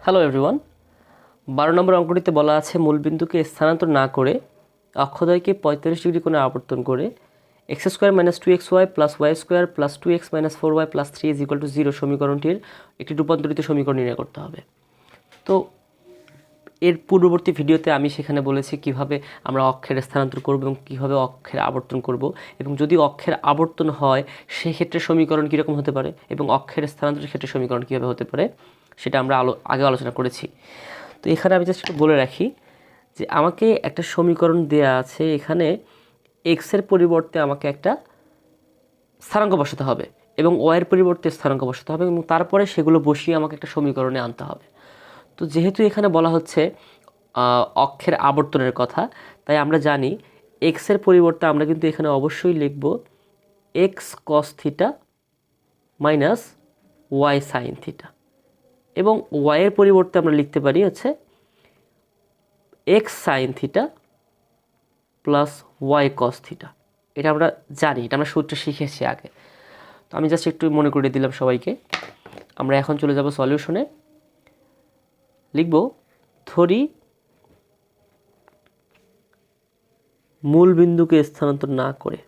Hello everyone, 12 নম্বর অঙ্কটিতে বলা আছে মূলবিন্দুকে স্থানান্তর না করে অক্ষদ্বয়কে 45 ডিগ্রি কোণে আবর্তন করে x square minus 2xy plus y square plus 2x minus 4y plus 3 is equal to 0 সমীকরণটির একটি রূপান্তরিত সমীকরণ নির্ণয় করতে হবে। তো এর পূর্ববর্তী ভিডিওতে আমি সেখানে বলেছি কিভাবে আমরা অক্ষের স্থানান্তর করব এবং কীভাবে অক্ষের আবর্তন করব, এবং যদি অক্ষের আবর্তন হয় সেক্ষেত্রে সমীকরণ কীরকম হতে পারে এবং অক্ষের স্থানান্তরের ক্ষেত্রে সমীকরণ কীভাবে হতে পারে সেটা আমরা আগে আলোচনা করেছি। তো এখানে আমি জাস্ট একটু বলে রাখি যে আমাকে একটা সমীকরণ দেয়া আছে, এখানে এক্সের পরিবর্তে আমাকে একটা স্থানাঙ্ক বসাতে হবে এবং ওয়াইয়ের পরিবর্তে স্থানাঙ্ক বসাতে হবে এবং তারপরে সেগুলো বসিয়ে আমাকে একটা সমীকরণে আনতে হবে। তো যেহেতু এখানে বলা হচ্ছে অক্ষের আবর্তনের কথা, তাই আমরা জানি এক্সের পরিবর্তে আমরা কিন্তু এখানে অবশ্যই লিখব x cos theta minus y sine theta, এবং ওয়াইয়ের পরিবর্তে আমরা লিখতে পারি হচ্ছে x sine theta plus y cos theta. এটা আমরা জানি, এটা আমরা সূত্র শিখেছি আগে। তো আমি জাস্ট একটু মনে করিয়ে দিলাম সবাইকে। আমরা এখন চলে যাব সলিউশনে। লিখব ধরি মূল বিন্দুকে স্থানান্তর না করে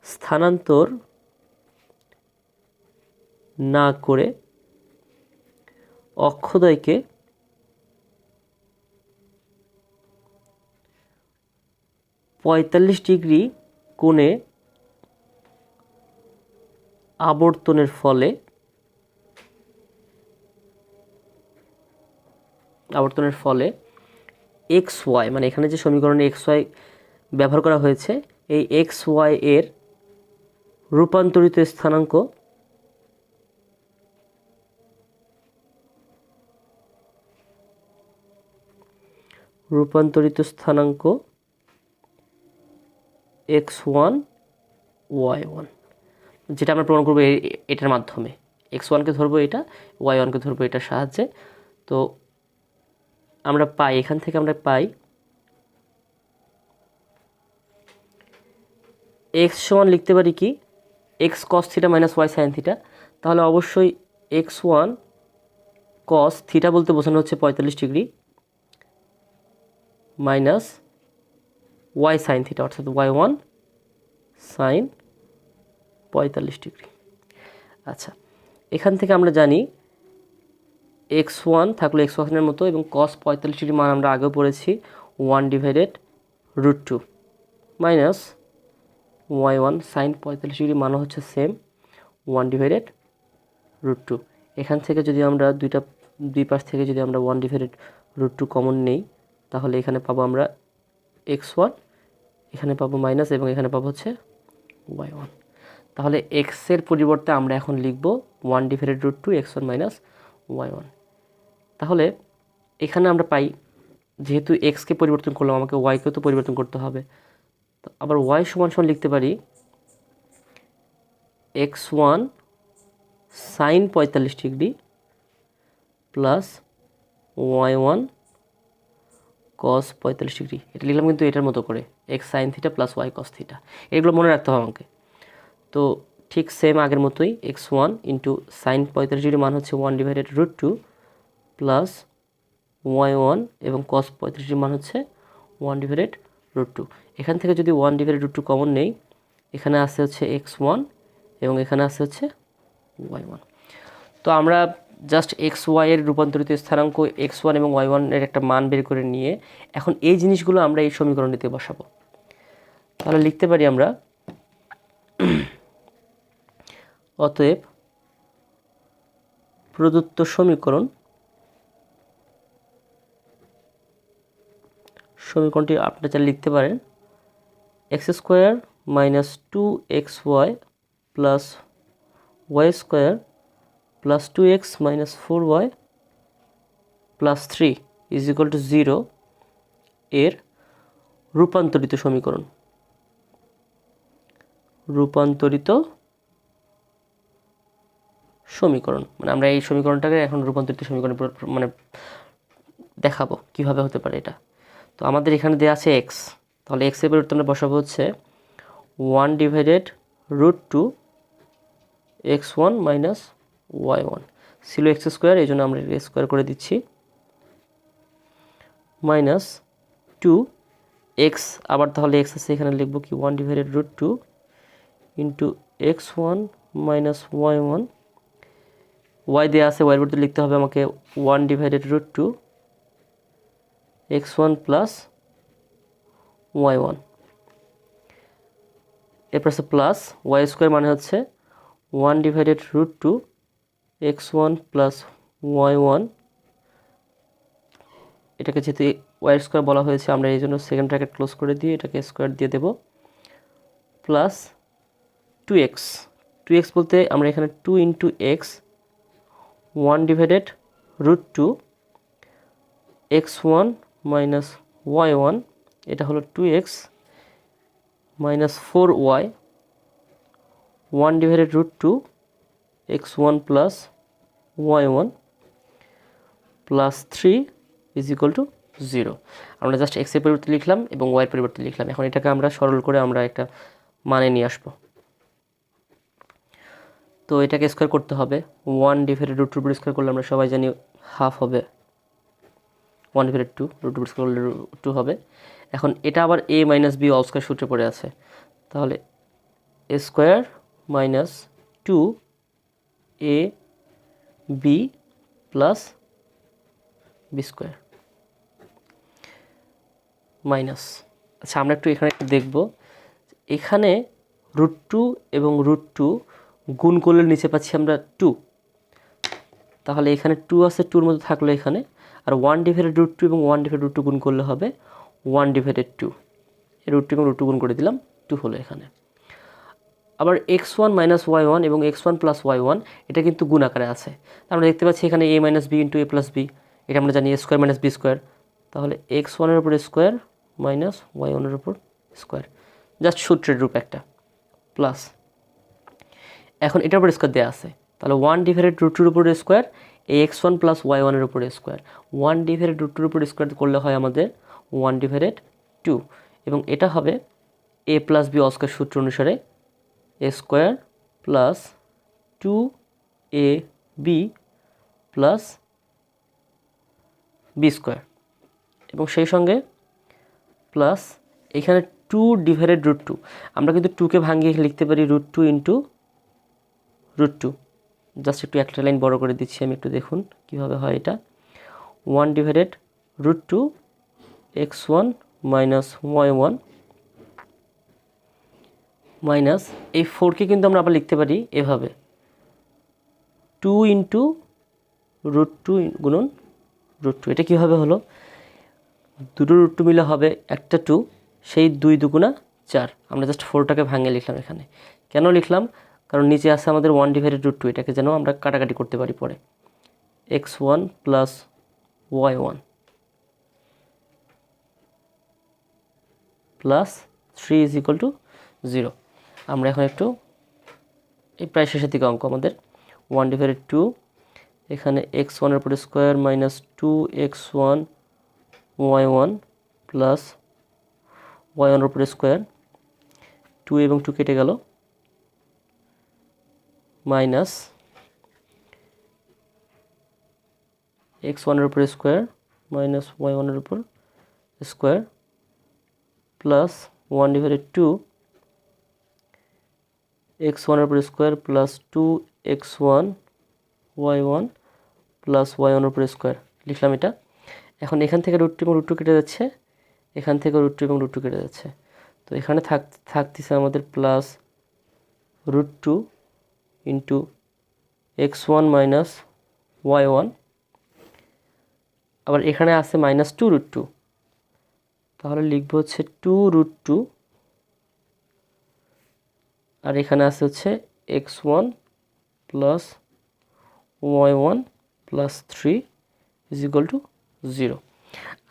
স্থানান্তর না করে অক্ষদ্বয়কে 45 ডিগ্রি কোণে আবর্তনের ফলে এক্স ওয়াই, মানে এখানে যে সমীকরণে এক্স ওয়াই ব্যবহার করা হয়েছে, এই এক্স ওয়াই এর রূপান্তরিত স্থানাঙ্ক x1 y1, যেটা আমরা প্রমাণ করবো এটার মাধ্যমে। x1কে ধরবো এটা, y1কে ধরবো এটার সাহায্যে। তো আমরা পাই, এখান থেকে আমরা পাই x সমান লিখতে পারি কি x cos theta minus y sin theta. তাহলে অবশ্যই x1 cos থিটা বলতে বোঝানো হচ্ছে 45 degree minus y sin theta, অর্থাৎ y1 sin 45 ডিগ্রি। আচ্ছা, এখান থেকে আমরা জানি x1 থাকলো x1-এর মতো, এবং cos 45 ডিগ্রি মান আমরা আগেও পড়েছি 1/√2 মাইনাস y1 sin 45 ডিগ্রি মান হচ্ছে সেম 1/√2। এখান থেকে যদি আমরা দুই পাশ থেকে যদি আমরা 1/√2 কমন নেই, তাহলে এখানে পাবো আমরা x1, এখানে পাবো মাইনাস, এবং এখানে পাবো হচ্ছে y1। তাহলে x এর পরিবর্তে আমরা এখন লিখব 1/√2 x1 মাইনাস y1। তাহলে এখানে আমরা পাই, যেহেতু x-কে পরিবর্তন করলাম, আমাকে y-কেও তো পরিবর্তন করতে হবে। তো আবার y সমান সমান লিখতে পারি x1 sin 45 degree plus y1 cos 45 degree. এটা লিখলাম কিন্তু এটার মতো করে x sin theta plus y cos theta, এগুলো মনে রাখতে হবে আমাকে। তো ঠিক সেম আগের মতোই x1 ইন্টু সাইন 45 ডিগ্রি মান হচ্ছে 1/√2 প্লাস y1 এবং cos 45 ডিগ্রি মান হচ্ছে 1/√2। এখান থেকে যদি 1/√2 কমন নেই, এখানে আসছে হচ্ছে x1 এবং এখানে আসছে হচ্ছে y1। তো আমরা জাস্ট xy এর রূপান্তরিত স্থানাঙ্ক x1 এবং y1 এর একটা মান বের করে নিয়ে এখন এই জিনিসগুলো আমরা এই সমীকরণটিতে বসাবো। তাহলে লিখতে পারি আমরা অতএব প্রদত্ত সমীকরণটি আপনারা চাইলে লিখতে পারেন x² minus 2xy plus y square plus 2x minus 4y plus 3 is equal to 0 এর রূপান্তরিত সমীকরণ। মানে আমরা এই সমীকরণটাকে এখন রূপান্তরিত সমীকরণ মানে দেখাবো কিভাবে হতে পারে এটা। তো আমাদের এখানে দেওয়া আছে x, তাহলে x এর পরিবর্তে আমরা বসাবো হচ্ছে 1/√2 x1 মাইনাস y1 ছিল এক্স স্কোয়ার, এই জন্য আমরা স্কোয়ার করে দিচ্ছি, মাইনাস 2x, আবার তাহলে x আছে এখানে লিখব কি 1/√2 into x1 minus y1, y দেওয়া আছে, y এর পরিবর্তে লিখতে হবে আমাকে 1/√2 x1 প্লাস y1, এরপর আছে প্লাস y স্কোয়ার মানে হচ্ছে 1/√2 x1 প্লাস y1, এটাকে যেহেতু y স্কোয়ার বলা হয়েছে আমরা এই জন্য সেকেন্ড ব্র্যাকেট ক্লোজ করে দিয়ে এটাকে স্কোয়ার দিয়ে দেব, প্লাস 2x বলতে আমরা এখানে 2 into x 1/√2 x1 minus y1, এটা হলো 2x minus 4y 1/√2 x1 plus y1 plus 3 is equal to 0। আমরা জাস্ট x এর পরিবর্তে লিখলাম এবং y এর পরিবর্তে লিখলাম। এখন এটাকে আমরা সরল করে আমরা একটা মানে নিয়ে আসব। তো এটাকে স্কোয়ার করতে হবে, 1/√2 উপর স্কোয়ার করলে আমরা সবাই জানি হাফ হবে, 1/2 রুট উপর স্কোয়ার করলে 2 হবে। এখন এটা আবার a minus b all square সূত্রে পড়ে আছে, তাহলে a square minus 2ab plus b square minus, আচ্ছা আমরা একটু এখানে একটু দেখব, এখানে √2 এবং √2 গুণ করলে নিচে পাচ্ছি আমরা 2, তাহলে এখানে 2 আছে, 2 এর মধ্যে থাকলো এখানে, আর 1/√2 এবং 1/√2 গুণ করলে হবে 1/2, এই √2 এবং √2 গুণ করে দিলাম, 2 হলো এখানে। আবার x1 মাইনাস y1 এবং x1 প্লাস y1 এটা কিন্তু গুণ আকারে আছে, আমরা দেখতে পাচ্ছি এখানে a minus b into a plus b, এটা আমরা জানি a square minus b square, তাহলে x1 এর উপর স্কোয়ার মাইনাস y1 এর উপর স্কোয়ার, জাস্ট সূত্রের রূপ একটা, প্লাস এখন এটার উপর স্কোয়ার দেওয়া আছে, তাহলে 1/√2 এর উপর স্কোয়ার, এই x1 প্লাস y1 এর উপর স্কোয়ার, 1/√2 এর উপর স্কোয়ার করলে হয় আমাদের 1/2, এবং এটা হবে a plus b all square সূত্র অনুসারে a square plus 2ab plus b square, এবং সেই সঙ্গে প্লাস এখানে 2/√2, আমরা কিন্তু 2কে ভাঙিয়ে লিখতে পারি √2 ইন্টু √2, জাস্ট একটু একটা লাইন বড় করে দিচ্ছি আমি, একটু দেখুন কীভাবে হয় এটা, 1/√2 x1 মাইনাস y1 মাইনাস এই 4কে কিন্তু আমরা আবার লিখতে পারি এভাবে 2 ইন্টু √2 গুণন √2, এটা কীভাবে হলো, দুটো √2 মিলে হবে একটা 2, সেই 2 দুগুণা 4, আমরা জাস্ট 4টাকে ভাঙিয়ে লিখলাম এখানে, কেন লিখলাম, কারণ নিচে আছে আমাদের 1/√2, এটাকে যেন আমরা কাটাকাটি করতে পারি পরে, x1 plus y1 plus 3 is equal to 0। আমরা এখন একটু এই প্রায় শেষের দিকে অঙ্ক আমাদের 1/2, এখানে x1 এর উপর square minus 2x1 y1 plus y1 এর উপর স্কোয়ার, 2 এবং 2 কেটে গেল, মাইনাস x1 এর উপর স্কোয়ার মাইনাস y1 এর উপর স্কোয়ার প্লাস 1/2 x1 এর উপর square plus 2x1 y1 plus y1 এর উপর স্কোয়ার লিখলাম এটা। এখন এখান থেকে √2 এবং √2 কেটে যাচ্ছে, এখান থেকে √2 এবং √2 কেটে যাচ্ছে, তো এখানে থাকতেছে আমাদের plus √2 into x1 minus y1, আবার এখানে আছে মাইনাস 2√2, তাহলে লিখবো হচ্ছে 2√2, আর এখানে আছে হচ্ছে x1 plus y1 plus 3 is equal to 0।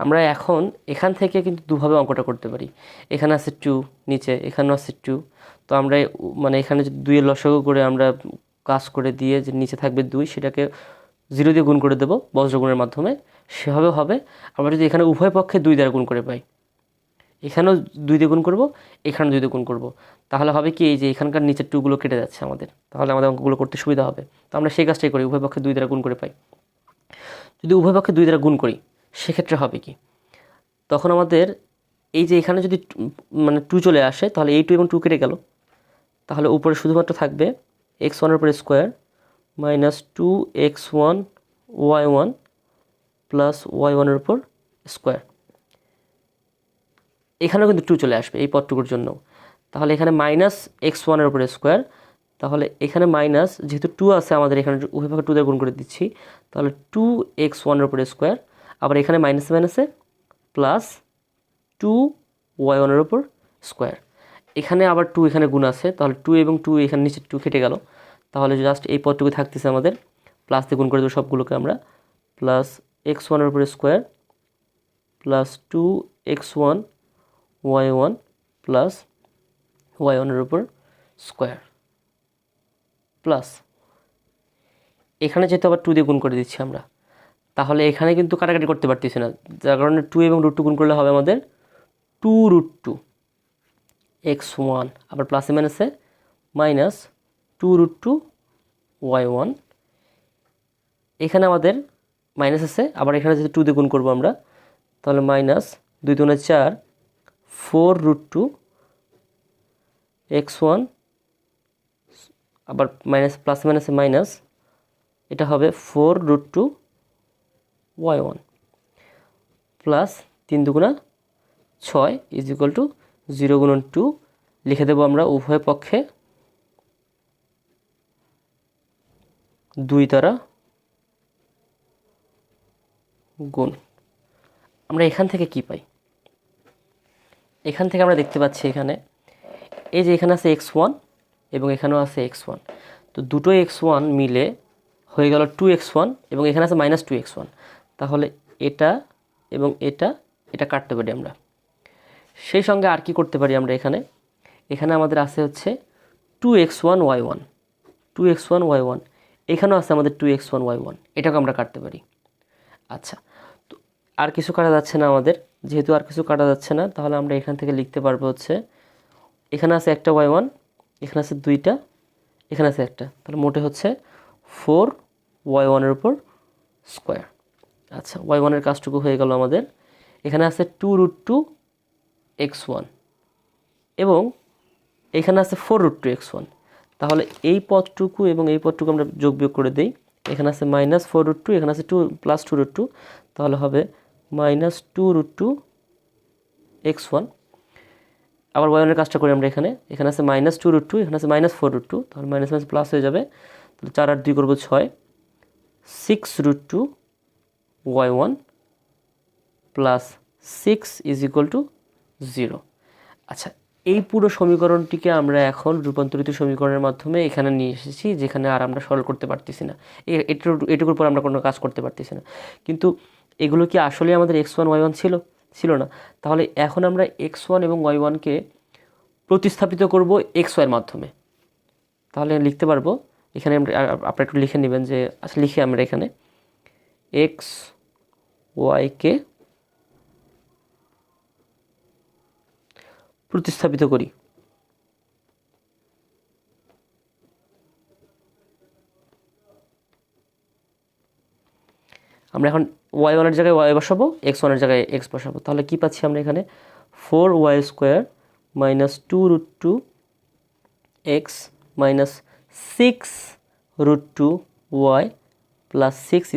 আমরা এখন এখান থেকে কিন্তু দুভাবে অঙ্কটা করতে পারি, এখানে আছে 2 নিচে, এখানেও আছে 2, তো আমরা মানে এখানে যদি 2 এর লসাগু করে আমরা কাজ করে দিয়ে যে নিচে থাকবে 2 সেটাকে 0 দিয়ে গুণ করে দেবো বজ্রগুণের মাধ্যমে, সেভাবে হবে। আমরা যদি এখানে উভয় পক্ষে 2 দ্বারা গুণ করে পাই, এখানেও 2 দিয়ে গুণ করব, এখানেও 2 দিয়ে গুণ করব, তাহলে হবে কি এই যে এখানকার নিচের 2 গুলো কেটে যাচ্ছে আমাদের, তাহলে আমাদের অঙ্কগুলো করতে সুবিধা হবে। তো আমরা সেই কাজটাই করি, উভয় পক্ষে 2 দ্বারা গুণ করে পাই। যদি উভয় পক্ষে 2 দ্বারা গুণ করি সেক্ষেত্রে হবে কি, তখন আমাদের এই যে এখানে যদি মানে 2 চলে আসে তাহলে এই 2 এবং 2 কেটে গেল, তাহলে উপরে শুধুমাত্র থাকবে x1 এর উপরে square minus 2x1 y1 plus y1 এর উপর স্কোয়ার। এখানেও কিন্তু 2 চলে আসবে এই পদটুকুর জন্য, তাহলে এখানে মাইনাস x1 এর উপরে স্কোয়ার, তাহলে এখানে মাইনাস যেহেতু 2 আছে আমাদের এখানে উভয় পক্ষে 2 দিয়ে গুণ করে দিচ্ছি, তাহলে 2x1 এর উপরে স্কোয়ার, আবার এখানে মাইনাসে মাইনাসে প্লাস 2y1 এর উপর স্কোয়ার। এখানে আবার 2 এখানে গুণ আছে, তাহলে 2 এবং 2 এখানে নিচে 2 কেটে গেল, তাহলে জাস্ট এই পদটুকু থাকতেছে আমাদের, প্লাস দিয়ে গুণ করে দেবো সবগুলোকে আমরা, প্লাস x1 এর উপরে square plus 2x1 y1 plus y1 এর উপর স্কোয়ার প্লাস এখানে যেহেতু আবার 2 দিয়ে গুণ করে দিচ্ছি আমরা, তাহলে এখানে কিন্তু কাটাকাটি করতে পারতেছি না, যার কারণে 2 এবং √2 গুণ করলে হবে আমাদের 2√2 x1, আবার প্লাসে মাইনাসে মাইনাস 2√2 y1, এখানে আমাদের মাইনাস আছে, আবার এখানে যদি 2 দিয়ে গুণ করবো আমরা, তাহলে মাইনাস 2 × 4 4√2 x1, আবার মাইনাস প্লাস মাইনাসে মাইনাস, এটা হবে 4√2 y1 প্লাস 3 × 6 = 0 × 2, লিখে দেবো আমরা উভয় পক্ষে 2 দ্বারা গুণ। আমরা এখান থেকে কি পাই, এখান থেকে আমরা দেখতে পাচ্ছি এখানে এই যে এখানে আছে x1 এবং এখানেও আছে x1, তো দুটো x1 মিলে হয়ে গেল 2x1 এবং এখানে আছে মাইনাস 2x1, তাহলে এটা এবং এটা কাটতে পারি আমরা। সেই সঙ্গে আর কি করতে পারি আমরা, এখানে আমাদের আছে হচ্ছে 2x1 y1, 2x1 y1, এখানেও আছে আমাদের 2x1 y1, এটাকে আমরা কাটতে পারি। আচ্ছা, তো আর কিছু কাটা যাচ্ছে না আমাদের, যেহেতু আর কিছু কাটা যাচ্ছে না, তাহলে আমরা এখান থেকে লিখতে পারবো হচ্ছে এখানে আছে একটা y1, এখানে আছে 2টা, এখানে আছে একটা, তাহলে মোটে হচ্ছে 4y1 এর উপর স্কোয়ার। আচ্ছা, y1 এর কাজটুকু হয়ে গেল আমাদের। এখানে আছে 2√2 x1 এবং এখানে আছে 4√2 x1, তাহলে এই পদটুকু এবং এই পদটুকু আমরা যোগ বিয়োগ করে দেই, এখানে আছে মাইনাস 4√2, এখানে আছে 2 প্লাস 2√2, তাহলে হবে মাইনাস 2√2 x1। আবার y1 এর কাজটা করি আমরা, এখানে আছে মাইনাস 2√2, এখানে আছে মাইনাস 4√2, তাহলে মাইনাস মাইনাস প্লাস হয়ে যাবে, তাহলে 4 আর 2 করবো 6, 6√2 y1 প্লাস 6 = 0। আচ্ছা, এই পুরো সমীকরণটিকে আমরা এখন রূপান্তরিত সমীকরণের মাধ্যমে এখানে নিয়ে এসেছি, যেখানে আর আমরা সরল করতে পারতেছি না, এটুকুর পর আমরা কোনো কাজ করতে পারতেছি না। কিন্তু এগুলো কি আসলে আমাদের x1 y1 ছিল না, তাহলে এখন আমরা x1 এবং y1কে প্রতিস্থাপিত করব xy এর মাধ্যমে। তাহলে লিখতে পারবো, এখানে আপনারা একটু লিখে নেবেন যে আচ্ছা লিখে আমরা এখানে xy-কে প্রতিস্থাপিত করি। আমরা এখন y1 এর জায়গায় y বসাবো, x1 এর জায়গায় x বসাবো, তাহলে কি পাচ্ছি আমরা এখানে 4y² minus 2√2 x minus 6√2 y plus 6 =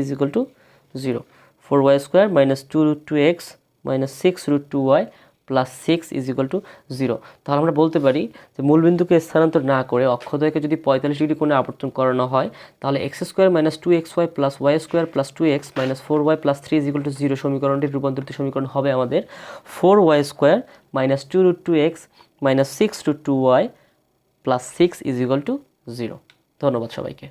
0। 4y² minus 2√2 x minus 6√2 y plus 6 = 0। তাহলে আমরা বলতে পারি যে মূলবিন্দুকে স্থানান্তর না করে অক্ষদ্বয়কে যদি 45 ডিগ্রি কোণে আবর্তন করানো হয়, তাহলে x² minus 2xy plus y² plus 2x minus 4y plus 3 = 0 সমীকরণটির রূপান্তরিত সমীকরণ হবে আমাদের 4y² minus 2√2 x minus 6√2 y plus 6 = 0। ধন্যবাদ সবাইকে।